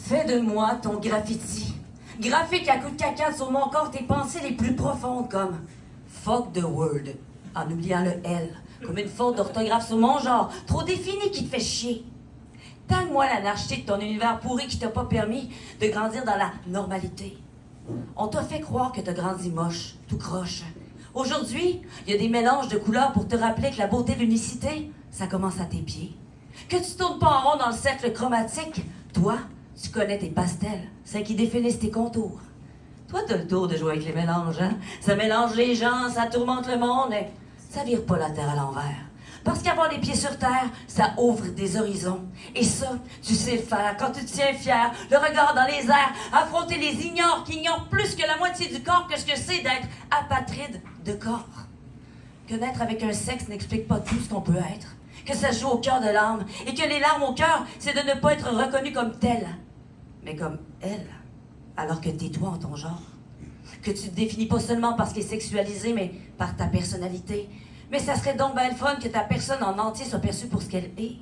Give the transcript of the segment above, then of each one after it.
Fais de moi ton graffiti. Graphique à coups de caca sur mon corps tes pensées les plus profondes comme fuck the word, en oubliant le L, comme une faute d'orthographe sur mon genre, trop défini qui te fait chier. Tangue-moi l'anarchie de ton univers pourri qui t'a pas permis de grandir dans la normalité. On t'a fait croire que t'as grandi moche, tout croche. Aujourd'hui, il y a des mélanges de couleurs pour te rappeler que la beauté de l'unicité, ça commence à tes pieds. Que tu tournes pas en rond dans le cercle chromatique, toi, tu connais tes pastels, celles qui définissent tes contours. Toi, t'as le tour de jouer avec les mélanges, hein? Ça mélange les gens, ça tourmente le monde, mais ça vire pas la terre à l'envers. Parce qu'avoir les pieds sur terre, ça ouvre des horizons. Et ça, tu sais le faire quand tu te tiens fier, le regard dans les airs, affronter les ignores qui ignorent plus que la moitié du corps que ce que c'est d'être apatride de corps. Que naître avec un sexe n'explique pas tout ce qu'on peut être. Que ça joue au cœur de l'âme. Et que les larmes au cœur, c'est de ne pas être reconnu comme tel, mais comme elle, alors que t'es toi en ton genre. Que tu te définis pas seulement parce qu'il est sexualisé, mais par ta personnalité. Mais ça serait donc bien le fun que ta personne en entier soit perçue pour ce qu'elle est.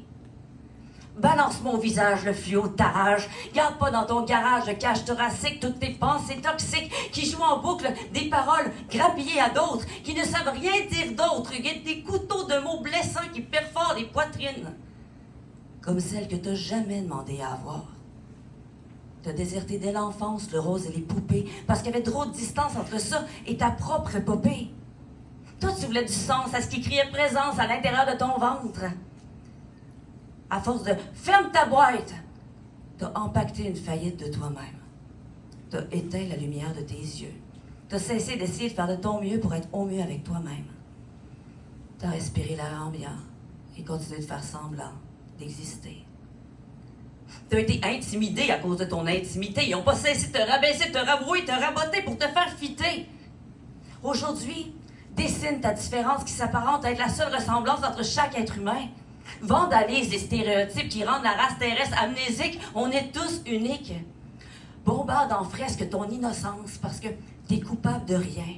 Balance-moi au visage le fluo de ta rage. Garde pas dans ton garage de cage thoracique toutes tes pensées toxiques qui jouent en boucle des paroles grappillées à d'autres, qui ne savent rien dire d'autre, des couteaux de mots blessants qui perforent les poitrines. Comme celle que t'as jamais demandé à avoir. T'as déserté dès l'enfance le rose et les poupées parce qu'il y avait trop de distance entre ça et ta propre épopée. Toi, tu voulais du sens à ce qui criait présence à l'intérieur de ton ventre. À force de « ferme ta boîte », t'as empaqueté une faillite de toi-même. T'as éteint la lumière de tes yeux. T'as cessé d'essayer de faire de ton mieux pour être au mieux avec toi-même. T'as respiré l'air ambiant et continué de faire semblant d'exister. T'as été intimidé à cause de ton intimité. Ils n'ont pas cessé de te rabaisser, de te ravouer, de te raboter pour te faire fitter. Aujourd'hui, dessine ta différence qui s'apparente à être la seule ressemblance entre chaque être humain. Vandalise les stéréotypes qui rendent la race terrestre amnésique. On est tous uniques. Bombarde en fresque ton innocence parce que t'es coupable de rien.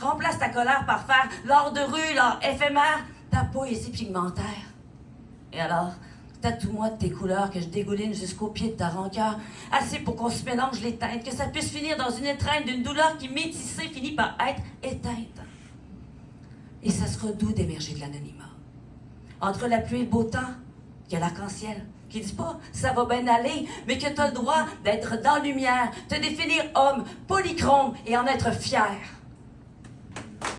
Remplace ta colère par faire l'art de rue, l'art éphémère, ta poésie pigmentaire. Et alors, tatoue-moi de tes couleurs que je dégouline jusqu'au pied de ta rancœur, assez pour qu'on se mélange les teintes, que ça puisse finir dans une étreinte d'une douleur qui, métissée, finit par être éteinte. Et ça sera doux d'émerger de l'anonymat. Entre la pluie et le beau temps, il y a l'arc-en-ciel qui dit pas « ça va bien aller », mais que tu as le droit d'être dans la lumière, te définir homme, polychrome et en être fier.